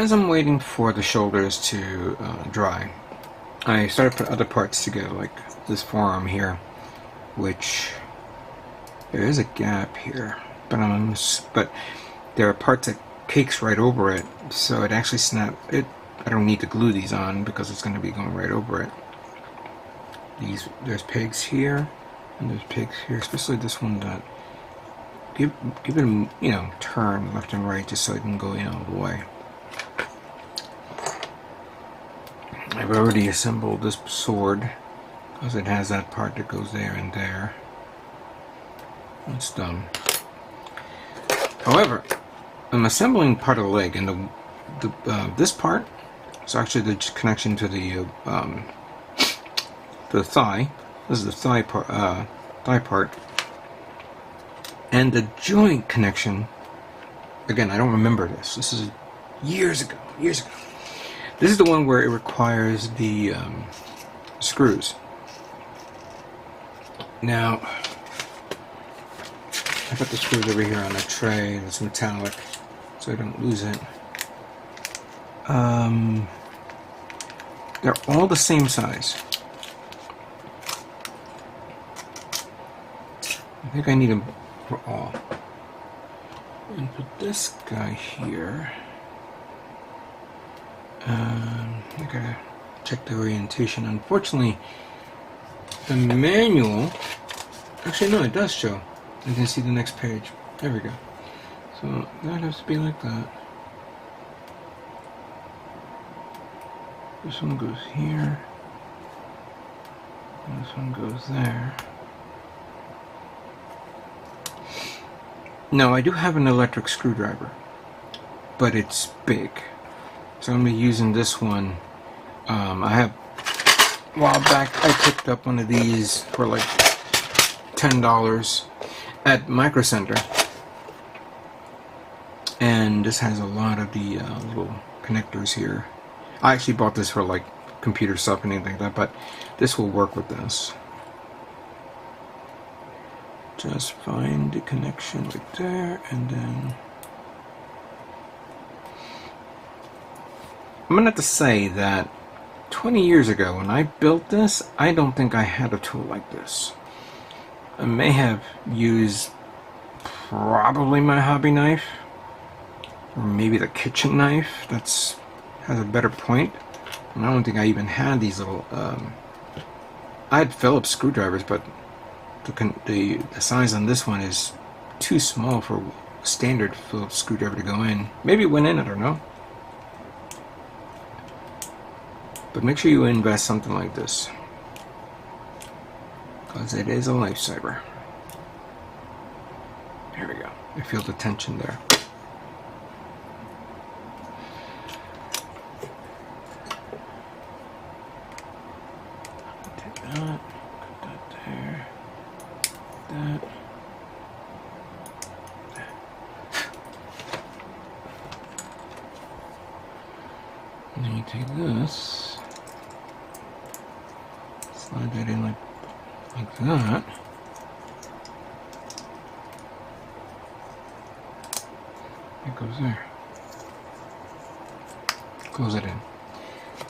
as I'm waiting for the shoulders to dry, I started putting other parts together, like this forearm here, which there is a gap here, but there are parts that cakes right over it, so it actually I don't need to glue these on because it's going to be going right over it. There's pegs here, and there's pegs here, especially this one that give it a turn left and right just so it can go in all the way. I've already assembled this sword because it has that part that goes there and there. It's done. However, I'm assembling part of the leg, and this part is actually the connection to the thigh. This is the thigh part, and the joint connection. Again, I don't remember this. This is years ago. This is the one where it requires the screws. Now, I put the screws over here on a tray that's metallic, so I don't lose it. They're all the same size. I think I need them for all. And put this guy here. I gotta check the orientation. Unfortunately, the manual. Actually, no, it does show. You can see the next page. There we go. So that has to be like that. This one goes here. And this one goes there. No, I do have an electric screwdriver, but it's big. So I'm going to be using this one. A while back I picked up one of these for like $10 at Micro Center, and this has a lot of the little connectors here. I actually bought this for like computer stuff and anything like that, but this will work with this. Just find the connection right there, and then I'm gonna have to say that 20 years ago when I built this, I don't think I had a tool like this. I may have used probably my hobby knife, or maybe the kitchen knife has a better point. And I don't think I even had these little I had Phillips screwdrivers, but the size on this one is too small for a standard Phillips screwdriver to go in. Maybe it went in, I don't know. But make sure you invest something like this, because it is a lifesaver. Here we go. I feel the tension there. Take that, put that there, that. And then you take this, slide that in like that. It goes there. Close it in.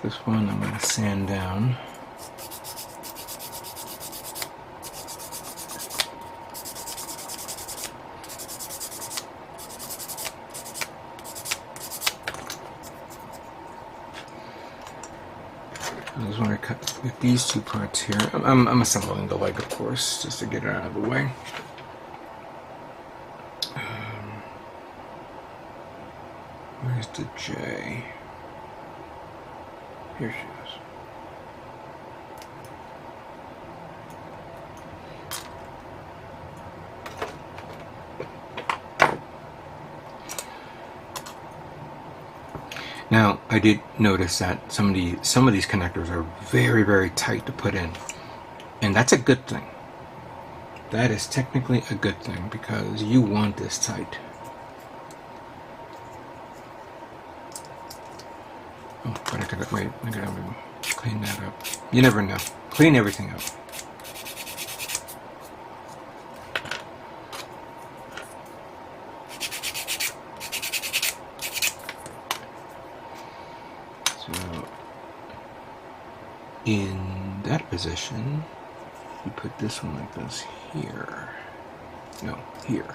This one I'm going to sand down. I just want to cut with these two parts here. I'm assembling the leg, of course, just to get it out of the way. Where's the J? Here she is. Now, I did notice that some of these connectors are very, very tight to put in, and that's a good thing. That is technically a good thing, because you want this tight. Oh, but I gotta clean that up. You never know. Clean everything up. in that position, you put this one like this here. No, here.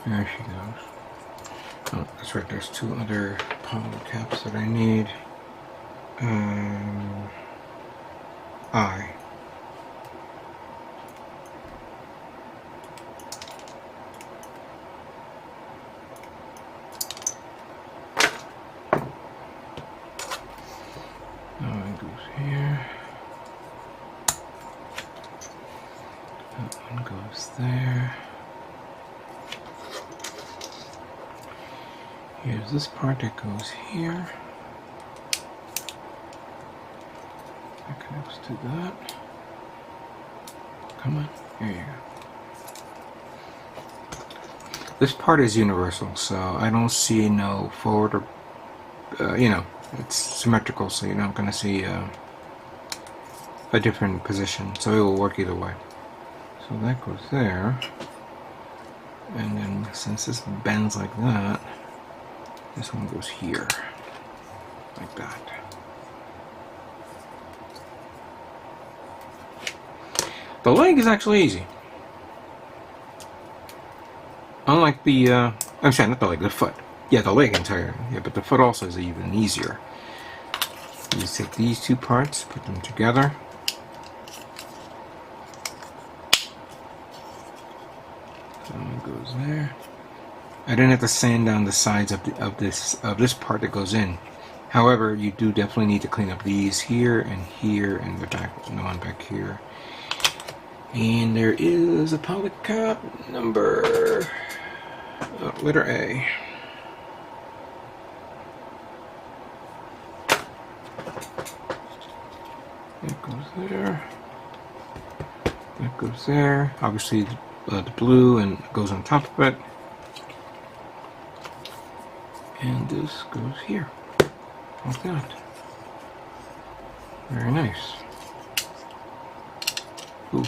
There she goes. Oh, that's right, there's two other poly caps that I need. I. That one goes here. That one goes there. Here's this part that goes here. That connects to that. Come on, here you go. This part is universal, so I don't see no forward or, you know, it's symmetrical, so you're not going to see a different position, so it will work either way. So that goes there, and then since this bends like that, this one goes here, like that. The leg is actually easy. Unlike the, I'm sorry, not the leg, the foot. Yeah, the leg entire, yeah, but the foot also is even easier. You just take these two parts, put them together. That one goes there. I didn't have to sand down the sides of this part that goes in. However, you do definitely need to clean up these here and the back, the one back here. And there is a poly cap number, letter A. That goes there. That goes there. Obviously, the blue and goes on top of it. And this goes here, like that. Very nice. Ooh.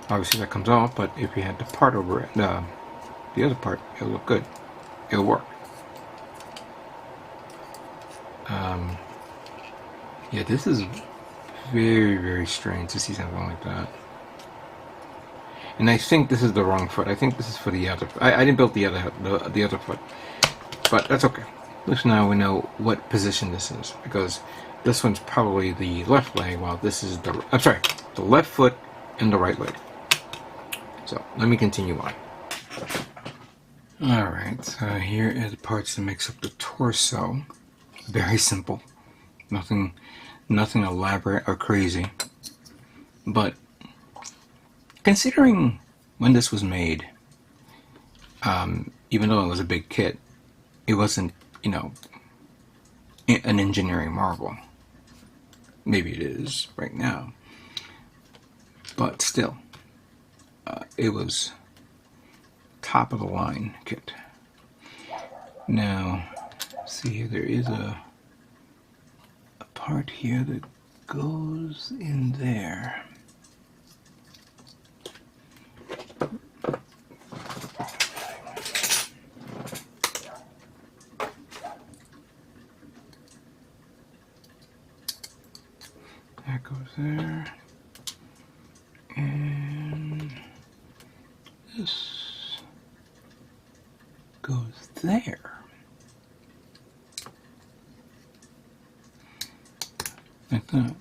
Obviously that comes off, but if you had the part over it, the other part, it'll look good. It'll work. Yeah, this is very, very strange to see something like that. And I think this is the wrong foot. I think this is for the other. I didn't build the other foot, but that's okay. At least now we know what position this is, because this one's probably the left leg, while this is the left foot and the right leg. So let me continue on. Alright, so here are the parts that makes up the torso. Very simple. Nothing elaborate or crazy. But considering when this was made, even though it was a big kit, it wasn't, you know, an engineering marvel. Maybe it is right now. But still. It was top of the line kit. Now, see, there is a part here that goes in there. That goes there. And this goes there. Like that.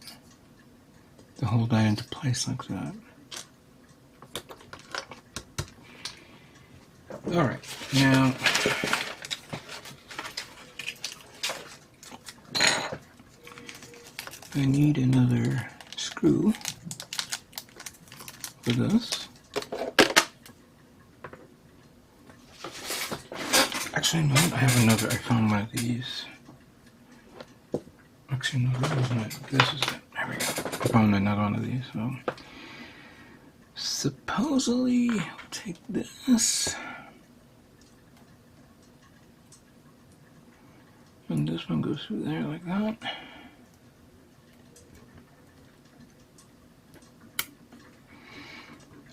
To hold that into place like that. Alright, now I need another screw for this. Actually, no, I have another. I found one of these. Actually, no, that wasn't it. This is it. There we go. I found another one of these. So, supposedly, I'll take this. And this one goes through there like that.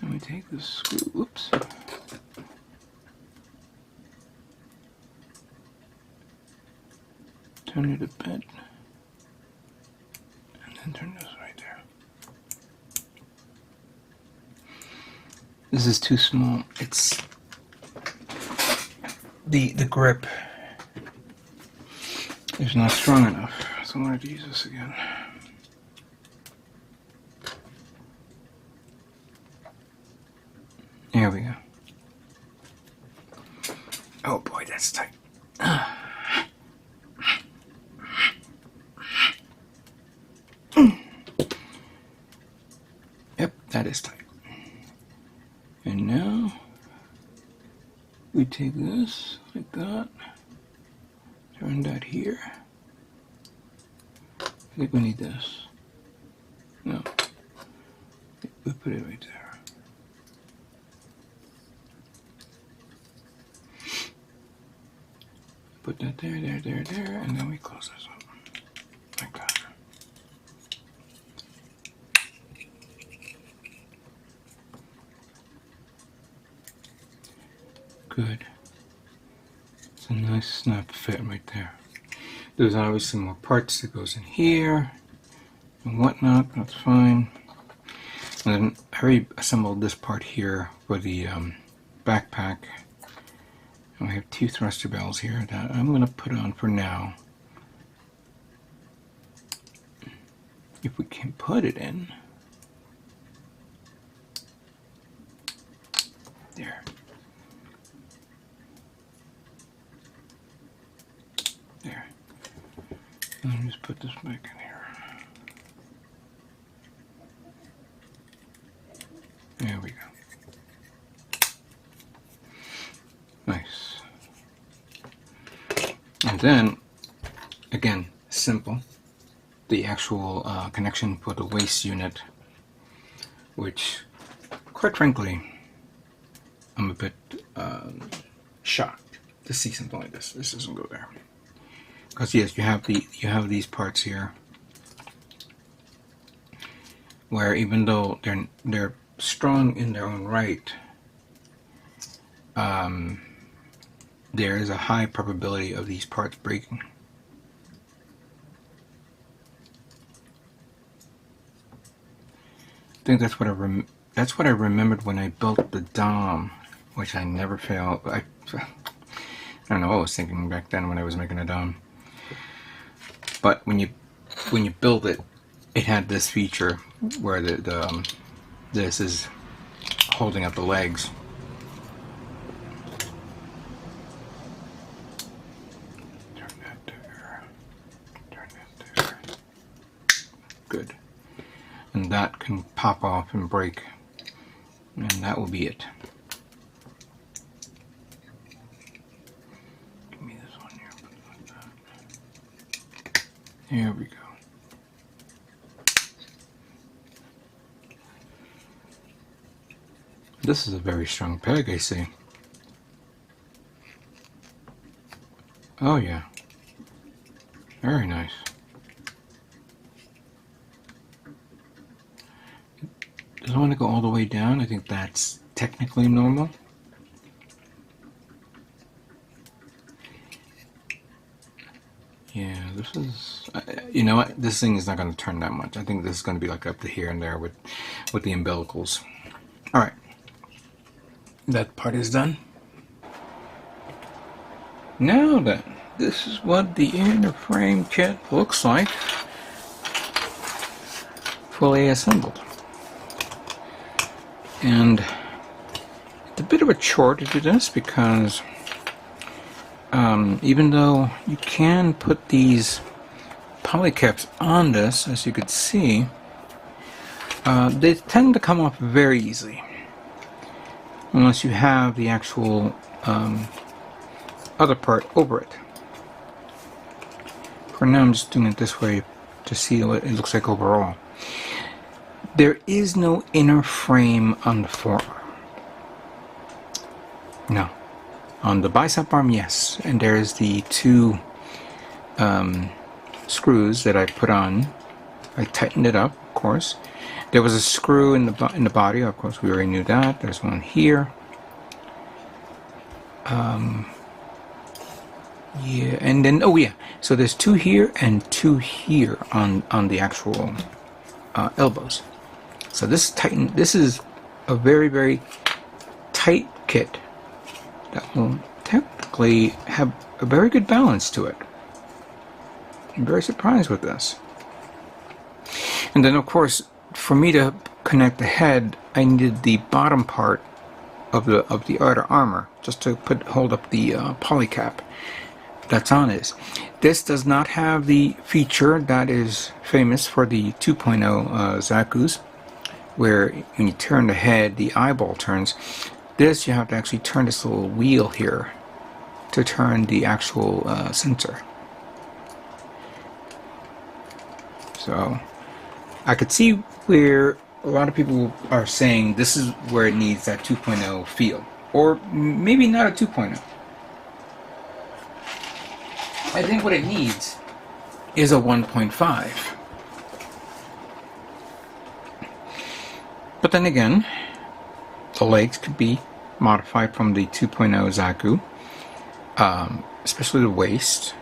And we take this screw, whoops. Turn it a bit. And then turn this right there. This is too small. It's the grip is not strong enough. So I'm going to use this again. There we go. Oh boy, that's tight. Yep, that is tight. And now we take this like that, turn that here. I think we need this. No, we put it right there. Put that there, and then we close this up like that. Good. It's a nice snap fit right there. There's obviously more parts that goes in here and whatnot. That's fine. And then I reassembled this part here for the backpack. And I have 2 thruster bells here that I'm going to put on for now. If we can put it in. There. There. Let me just put this back in here. There we go. Nice. And then, again, simple. The actual connection for the waist unit, which, quite frankly, I'm a bit shocked to see something like this. This doesn't go there. Because yes, you have these parts here, where even though they're strong in their own right, there is a high probability of these parts breaking. I think that's what I remembered when I built the Dom, which I never failed. I don't know what I was thinking back then when I was making a Dom. But when you build it, it had this feature where this is holding up the legs. Turn that there. Turn that there. Good. And that can pop off and break. And that will be it. Give me this one here. Put it like that. Here we go. This is a very strong peg, I see. Oh yeah. Very nice. Doesn't want to go all the way down. I think that's technically normal. Yeah, this is, you know what, this thing is not going to turn that much. I think this is going to be like up to here and there with the umbilicals. Alright, that part is done. Now then, this is what the inner frame kit looks like, fully assembled. And it's a bit of a chore to do this because even though you can put these polycaps on this, as you could see, they tend to come off very easily unless you have the actual other part over it. For now I'm just doing it this way to see what it looks like overall. There is no inner frame on the forearm. No. On the bicep arm, yes. And there's the 2 screws that I put on. I tightened it up, of course. There was a screw in the body. Of course, we already knew that. There's one here. Yeah, and then oh yeah, so there's two here and two here on the actual elbows. So this tighten. This is a very, very tight kit that will technically have a very good balance to it. I'm very surprised with this. And then of course, for me to connect the head, I needed the bottom part of the outer armor just to hold up the polycap that's on it. This does not have the feature that is famous for the 2.0 Zakus, where when you turn the head, the eyeball turns. This, you have to actually turn this little wheel here to turn the actual sensor. So I could see where a lot of people are saying this is where it needs that 2.0 feel, or maybe not a 2.0. I think what it needs is a 1.5. But then again, the legs could be modified from the 2.0 Zaku, especially the waist.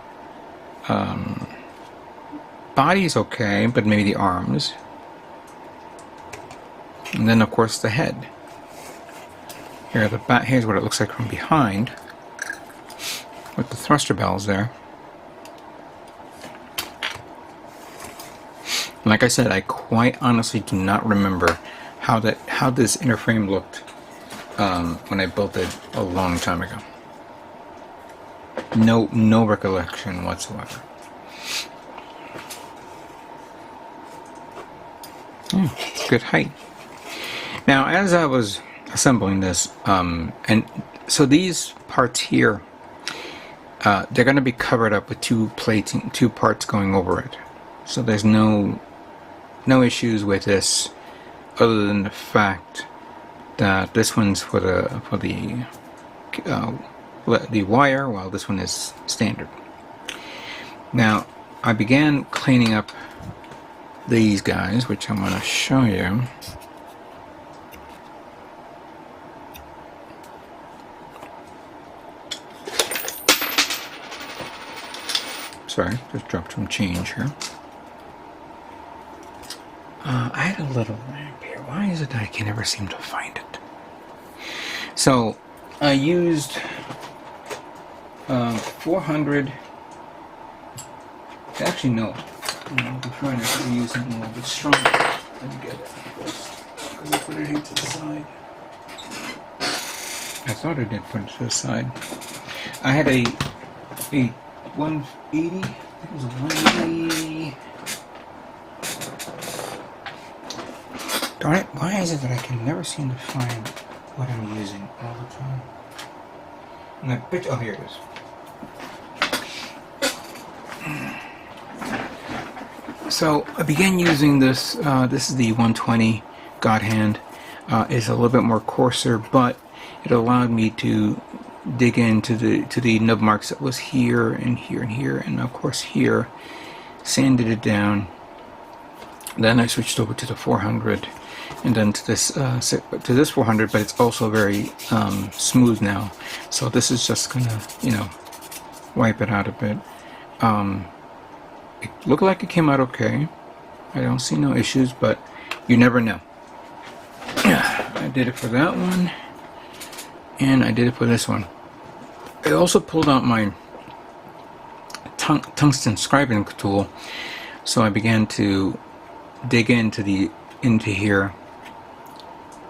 Body is okay, but maybe the arms. And then of course the head. Here, here's what it looks like from behind, with the thruster bells there. Like I said, I quite honestly do not remember how this inner frame looked when I built it a long time ago. No recollection whatsoever. Good height. Now, as I was assembling this, and so these parts here, they're going to be covered up with two parts going over it. So there's no issues with this, other than the fact that this one's for the wire, while this one is standard. Now, I began cleaning up these guys, which I'm going to show you. Sorry, just dropped some change here. I had a little lamp here. Why is it that I can never seem to find it? So, I used 400. Actually, no. I'm trying to use something a little bit stronger. Let me get it first. Because I put it here to the side. I thought I did put it to the side. I had a 180. I think it was a 180. Darn it, why is it that I can never seem to find what I'm using all the time? And I bet you, oh, here it is. So I began using this. This is the 120 God Hand. It's a little bit more coarser, but it allowed me to dig into the nub marks that was here and here and here, and of course here. Sanded it down. Then I switched over to the 400, and then to this 400. But it's also very smooth now. So this is just gonna, wipe it out a bit. It looked like it came out okay. I don't see no issues, but you never know. I did it for that one, and I did it for this one. I also pulled out my tungsten scribing tool, so I began to dig into here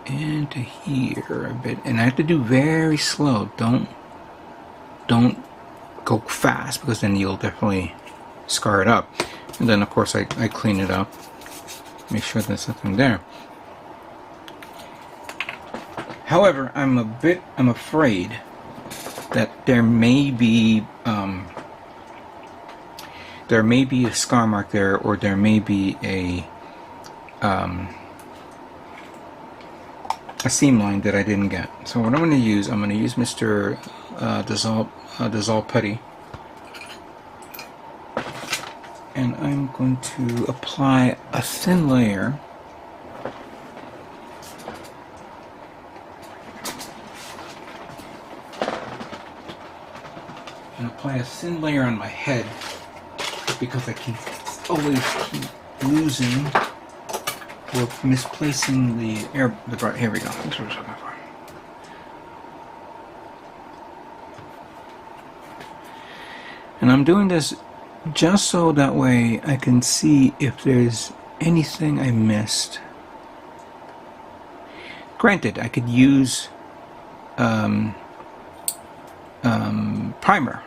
a bit, and I have to do very slow. Don't go fast, because then you'll definitely scar it up. And then of course I clean it up, make sure there's nothing there. However, I'm afraid that there may be a scar mark there, or there may be a seam line that I didn't get. So what I'm going to use Mr. Dissolve Putty, and I'm going to apply a thin layer. And apply a thin layer on my head because I can always keep losing or misplacing the air. Here we go. That's what I was looking for. And I'm doing this just so that way I can see if there's anything I missed. Granted, I could use primer.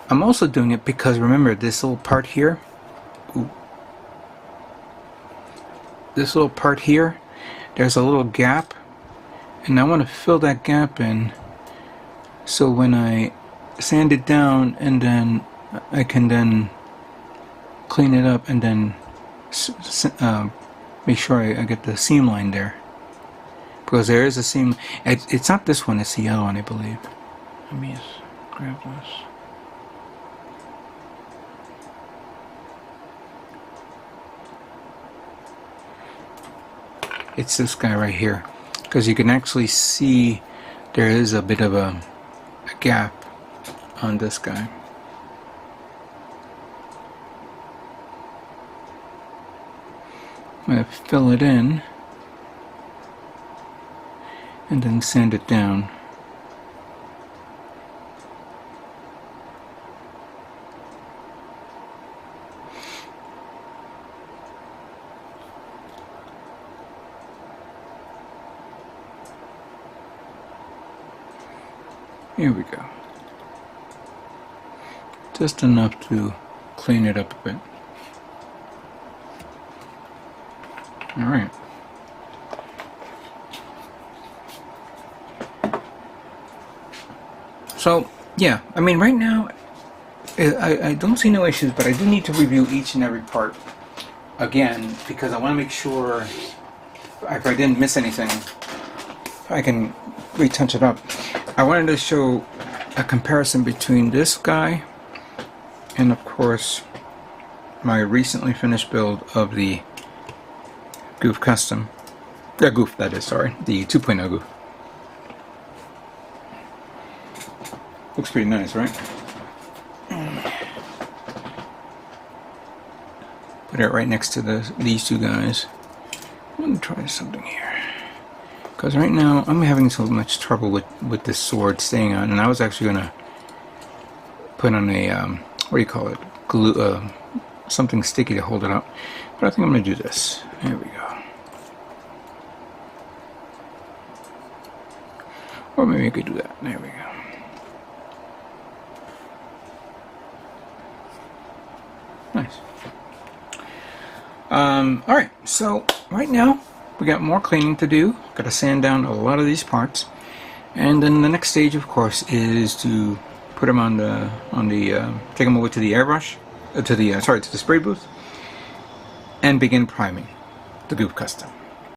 I'm also doing it because remember this little part here? Ooh. This little part here, there's a little gap, and I want to fill that gap in so when I sand it down and then I can then clean it up and then make sure I get the seam line there, because there is a seam. It's not this one, it's the yellow one, I believe. Let me just grab this. It's this guy right here, because you can actually see there is a bit of a gap on this guy. I'm going to fill it in and then sand it down. Here we go. Just enough to clean it up a bit. Alright. So, yeah, I mean right now I don't see no issues, but I do need to review each and every part again because I want to make sure if I didn't miss anything I can retouch it up. I wanted to show a comparison between this guy and of course my recently finished build of the Gouf Custom. Gouf, that is, sorry. The 2.0 Gouf. Looks pretty nice, right? Put it right next to these two guys. I'm going to try something here. Because right now I'm having so much trouble with this sword staying on, and I was actually going to put on a, what do you call it? Glue, something sticky to hold it up. But I think I'm going to do this. There we go. Or maybe I could do that. There we go. Nice. Alright, so right now we got more cleaning to do. Got to sand down a lot of these parts. And then the next stage, of course, is to put them on the take them over to the airbrush, to the spray booth, and begin priming the Gouf Custom.